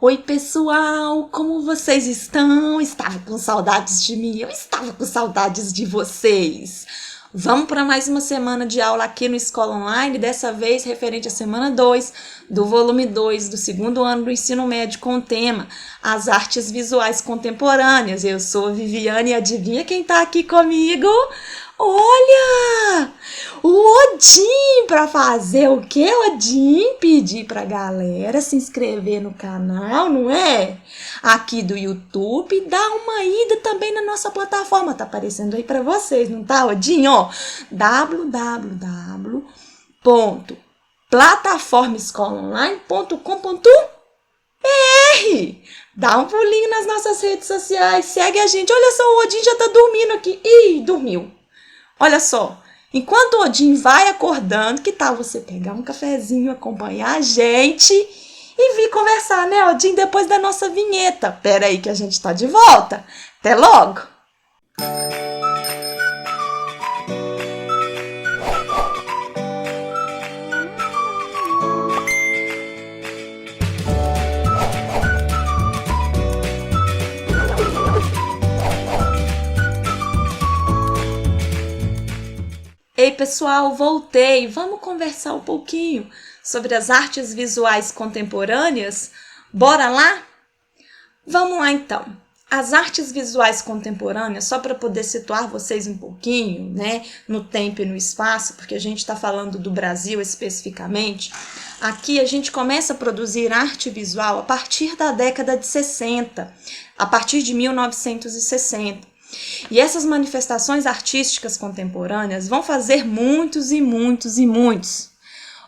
Oi, pessoal, como vocês estão? Estava com saudades de mim? Eu estava com saudades de vocês. Vamos para mais uma semana de aula aqui no Escola Online, dessa vez referente à semana 2 do volume 2 do segundo ano do ensino médio com o tema As Artes Visuais Contemporâneas. Eu sou a Viviane e adivinha quem está aqui comigo? Olha! O Odin, para fazer o que, Odin? Pedir pra galera se inscrever no canal, não é? Aqui do YouTube, dá uma ida também na nossa plataforma, tá aparecendo aí para vocês, não tá, Odin? Ó, www.plataformaescolaonline.com.br. Dá um pulinho nas nossas redes sociais, segue a gente. Olha só, o Odin já tá dormindo aqui. Ih, dormiu. Olha só, enquanto o Odin vai acordando, que tal você pegar um cafezinho, acompanhar a gente e vir conversar, né, Odin, depois da nossa vinheta. Pera aí que a gente tá de volta. Até logo! Ei, pessoal, voltei. Vamos conversar um pouquinho sobre as artes visuais contemporâneas? Bora lá? Vamos lá, então. As artes visuais contemporâneas, só para poder situar vocês um pouquinho, né, no tempo e no espaço, porque a gente está falando do Brasil especificamente, aqui a gente começa a produzir arte visual a partir da década de 60, a partir de 1960. E essas manifestações artísticas contemporâneas vão fazer muitos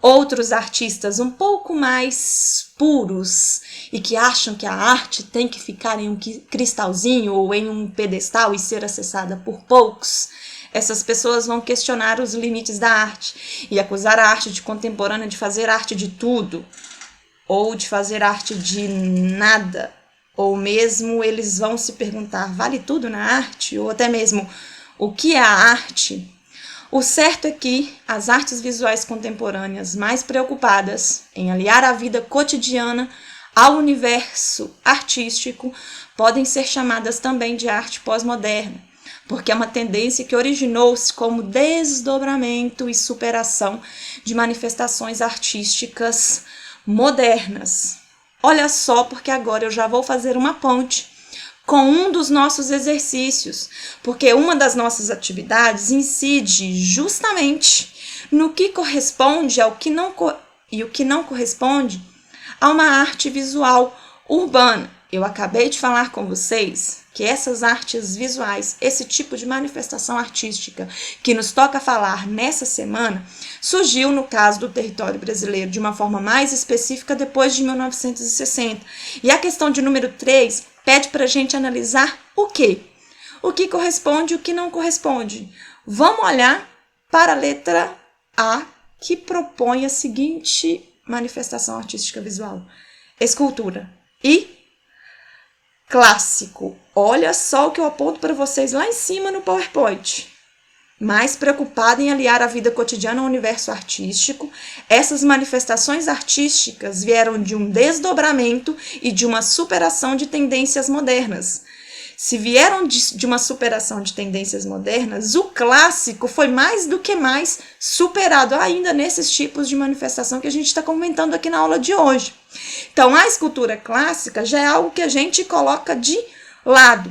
outros artistas um pouco mais puros e que acham que a arte tem que ficar em um cristalzinho ou em um pedestal e ser acessada por poucos. Essas pessoas vão questionar os limites da arte e acusar a arte de contemporânea de fazer arte de tudo ou de fazer arte de nada. Ou mesmo eles vão se perguntar, vale tudo na arte? Ou até mesmo, o que é a arte? O certo é que as artes visuais contemporâneas mais preocupadas em aliar a vida cotidiana ao universo artístico podem ser chamadas também de arte pós-moderna, porque é uma tendência que originou-se como desdobramento e superação de manifestações artísticas modernas. Olha só, porque agora eu já vou fazer uma ponte com um dos nossos exercícios, porque uma das nossas atividades incide justamente no que corresponde ao que não e o que não corresponde a uma arte visual urbana. Eu acabei de falar com vocês que essas artes visuais, esse tipo de manifestação artística que nos toca falar nessa semana, surgiu no caso do território brasileiro de uma forma mais específica depois de 1960. E a questão de número 3 pede para a gente analisar o quê? O que corresponde e o que não corresponde. Vamos olhar para a letra A, que propõe a seguinte manifestação artística visual: escultura e clássico. Olha só o que eu aponto para vocês lá em cima no PowerPoint. Mais preocupada em aliar a vida cotidiana ao universo artístico, essas manifestações artísticas vieram de um desdobramento e de uma superação de tendências modernas. Se vieram de uma superação de tendências modernas, o clássico foi mais do que mais superado ainda nesses tipos de manifestação que a gente está comentando aqui na aula de hoje. Então, a escultura clássica já é algo que a gente coloca de lado.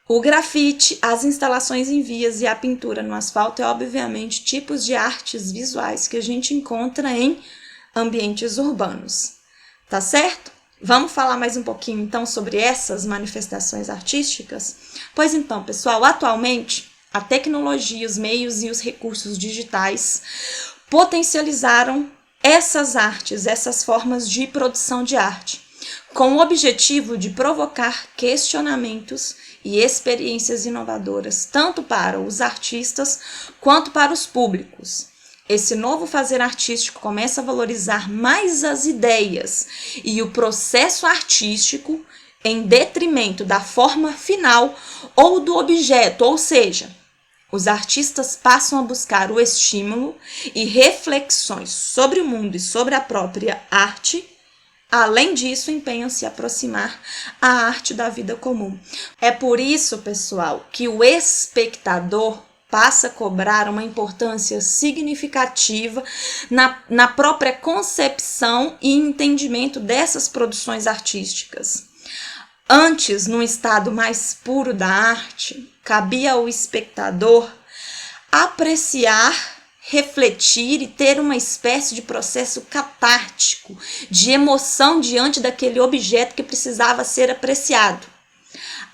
O grafite, as instalações em vias e a pintura no asfalto é, obviamente, tipos de artes visuais que a gente encontra em ambientes urbanos. Tá certo? Vamos falar mais um pouquinho, então, sobre essas manifestações artísticas? Pois então, pessoal, atualmente, a tecnologia, os meios e os recursos digitais potencializaram essas artes, essas formas de produção de arte, com o objetivo de provocar questionamentos e experiências inovadoras, tanto para os artistas quanto para os públicos. Esse novo fazer artístico começa a valorizar mais as ideias e o processo artístico em detrimento da forma final ou do objeto, ou seja, os artistas passam a buscar o estímulo e reflexões sobre o mundo e sobre a própria arte Além disso, empenham-se a aproximar a arte da vida comum. É por isso, pessoal, que o espectador passa a cobrar uma importância significativa na própria concepção e entendimento dessas produções artísticas. Antes, no estado mais puro da arte, cabia ao espectador apreciar, refletir e ter uma espécie de processo catártico, de emoção diante daquele objeto que precisava ser apreciado.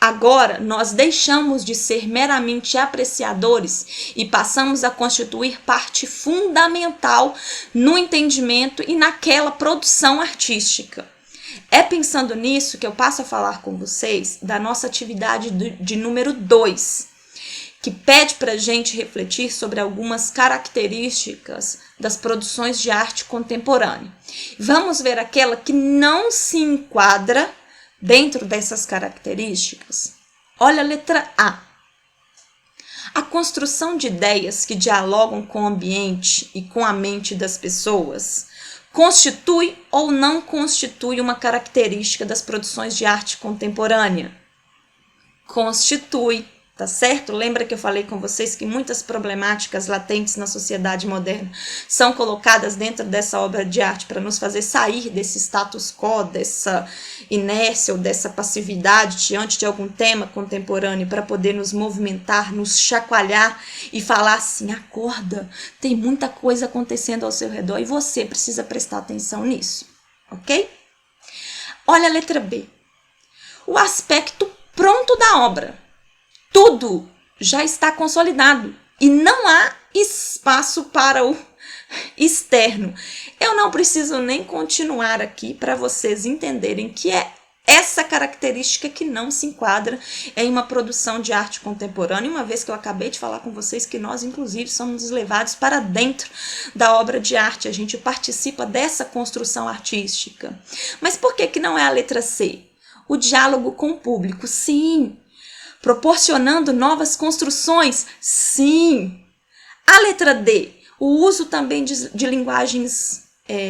Agora, nós deixamos de ser meramente apreciadores e passamos a constituir parte fundamental no entendimento e naquela produção artística. É pensando nisso que eu passo a falar com vocês da nossa atividade de número 2, que pede para a gente refletir sobre algumas características das produções de arte contemporânea. Vamos ver aquela que não se enquadra dentro dessas características. Olha a letra A. A construção de ideias que dialogam com o ambiente e com a mente das pessoas constitui ou não constitui uma característica das produções de arte contemporânea? Constitui. Tá certo? Lembra que eu falei com vocês que muitas problemáticas latentes na sociedade moderna são colocadas dentro dessa obra de arte para nos fazer sair desse status quo, dessa inércia ou dessa passividade diante de algum tema contemporâneo para poder nos movimentar, nos chacoalhar e falar assim, acorda, tem muita coisa acontecendo ao seu redor e você precisa prestar atenção nisso, ok? Olha a letra B. O aspecto pronto da obra. Tudo já está consolidado e não há espaço para o externo. Eu não preciso nem continuar aqui para vocês entenderem que é essa característica que não se enquadra em uma produção de arte contemporânea, uma vez que eu acabei de falar com vocês que nós, inclusive, somos levados para dentro da obra de arte, a gente participa dessa construção artística. Mas por que não é a letra C? O diálogo com o público, sim. Proporcionando novas construções? Sim. A letra D, o uso também de linguagens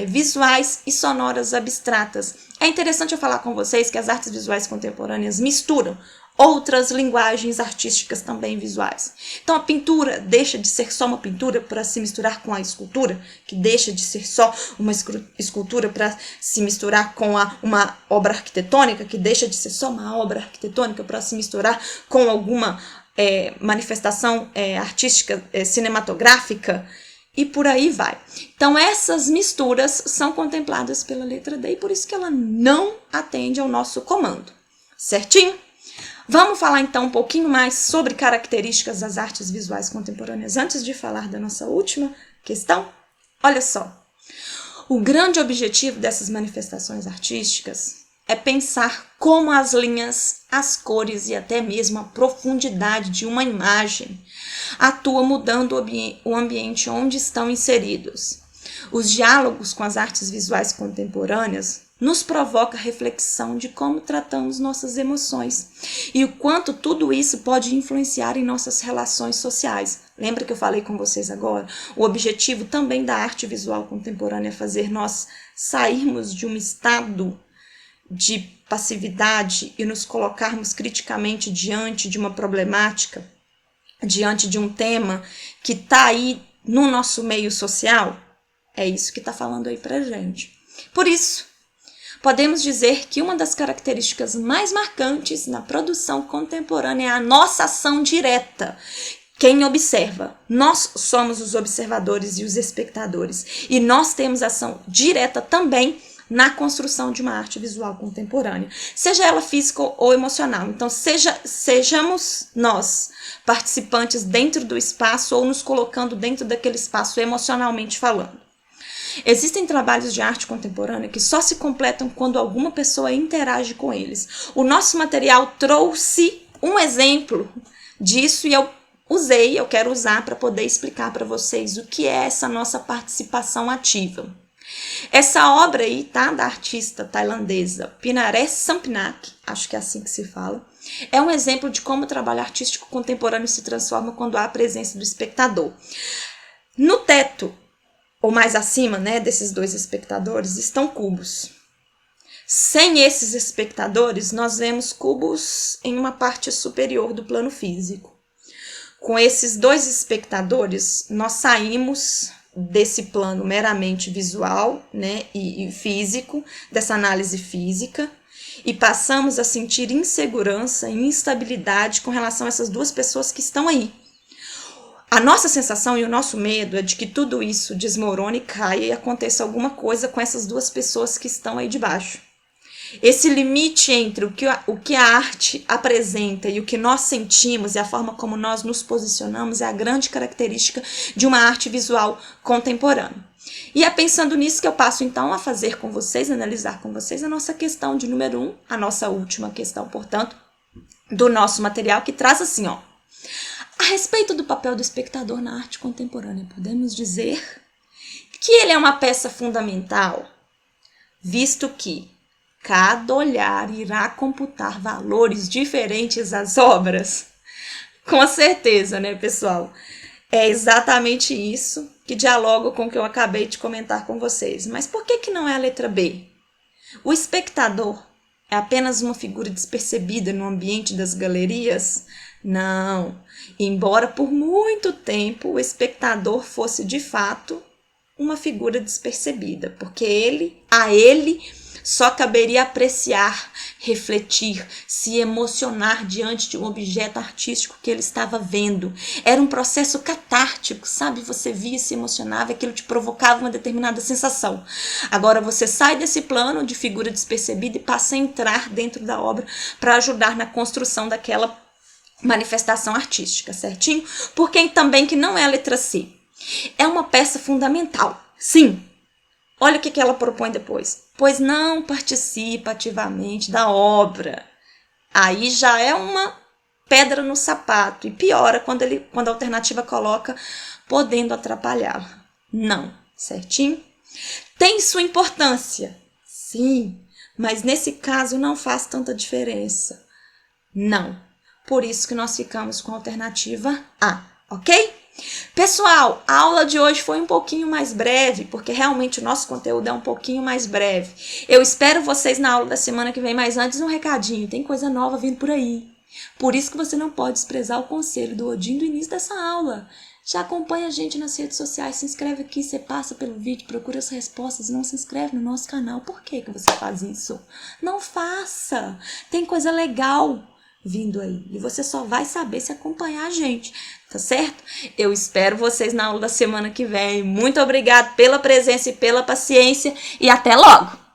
visuais e sonoras abstratas. É interessante eu falar com vocês que as artes visuais contemporâneas misturam outras linguagens artísticas também visuais. Então a pintura deixa de ser só uma pintura para se misturar com a escultura, que deixa de ser só uma escultura para se misturar com uma obra arquitetônica, que deixa de ser só uma obra arquitetônica para se misturar com alguma manifestação artística cinematográfica, e por aí vai. Então essas misturas são contempladas pela letra D e por isso que ela não atende ao nosso comando, certinho? Vamos falar então um pouquinho mais sobre características das artes visuais contemporâneas antes de falar da nossa última questão? Olha só, o grande objetivo dessas manifestações artísticas é pensar como as linhas, as cores e até mesmo a profundidade de uma imagem atua mudando o ambiente onde estão inseridos. Os diálogos com as artes visuais contemporâneas nos provoca reflexão de como tratamos nossas emoções e o quanto tudo isso pode influenciar em nossas relações sociais. Lembra que eu falei com vocês agora? O objetivo também da arte visual contemporânea é fazer nós sairmos de um estado de passividade e nos colocarmos criticamente diante de uma problemática, diante de um tema que está aí no nosso meio social. É isso que está falando aí pra gente. Por isso, podemos dizer que uma das características mais marcantes na produção contemporânea é a nossa ação direta. Quem observa? Nós somos os observadores e os espectadores. E nós temos ação direta também na construção de uma arte visual contemporânea, seja ela física ou emocional. Então, sejamos nós participantes dentro do espaço ou nos colocando dentro daquele espaço emocionalmente falando. Existem trabalhos de arte contemporânea que só se completam quando alguma pessoa interage com eles. O nosso material trouxe um exemplo disso e eu quero usar para poder explicar para vocês o que é essa nossa participação ativa. Essa obra aí, tá, da artista tailandesa Pinaree Sampnak, acho que é assim que se fala, é um exemplo de como o trabalho artístico contemporâneo se transforma quando há a presença do espectador. No teto, ou mais acima, né, desses dois espectadores, estão cubos. Sem esses espectadores, nós vemos cubos em uma parte superior do plano físico. Com esses 2 espectadores, nós saímos desse plano meramente visual, né, e físico, dessa análise física, e passamos a sentir insegurança e instabilidade com relação a essas 2 pessoas que estão aí. A nossa sensação e o nosso medo é de que tudo isso desmorone e caia e aconteça alguma coisa com essas 2 pessoas que estão aí debaixo. Esse limite entre o que a arte apresenta e o que nós sentimos e a forma como nós nos posicionamos é a grande característica de uma arte visual contemporânea. E é pensando nisso que eu passo então a fazer com vocês, analisar com vocês a nossa questão de número 1, a nossa última questão, portanto, do nosso material, que traz assim, ó. A respeito do papel do espectador na arte contemporânea, podemos dizer que ele é uma peça fundamental, visto que cada olhar irá computar valores diferentes às obras. Com certeza, né, pessoal? É exatamente isso que dialoga com o que eu acabei de comentar com vocês. Mas por que não é a letra B? O espectador é apenas uma figura despercebida no ambiente das galerias? Não. Embora por muito tempo o espectador fosse de fato uma figura despercebida, porque a ele só caberia apreciar, refletir, se emocionar diante de um objeto artístico que ele estava vendo. Era um processo catártico, sabe? Você via, se emocionava, aquilo te provocava uma determinada sensação. Agora você sai desse plano de figura despercebida e passa a entrar dentro da obra para ajudar na construção daquela manifestação artística, certinho? Porque também que não é a letra C. É uma peça fundamental, sim. Olha o que ela propõe depois. Pois não participa ativamente da obra. Aí já é uma pedra no sapato. E piora quando a alternativa coloca podendo atrapalhá-la. Não, certinho? Tem sua importância. Sim, mas nesse caso não faz tanta diferença. Não. Por isso que nós ficamos com a alternativa A, ok? Pessoal, a aula de hoje foi um pouquinho mais breve, porque realmente o nosso conteúdo é um pouquinho mais breve. Eu espero vocês na aula da semana que vem, mas antes um recadinho, tem coisa nova vindo por aí. Por isso que você não pode desprezar o conselho do Odin do início dessa aula. Já acompanha a gente nas redes sociais, se inscreve aqui, você passa pelo vídeo, procura as respostas e não se inscreve no nosso canal. Por que você faz isso? Não faça! Tem coisa legal vindo aí. E você só vai saber se acompanhar a gente, tá certo? Eu espero vocês na aula da semana que vem. Muito obrigada pela presença e pela paciência e até logo!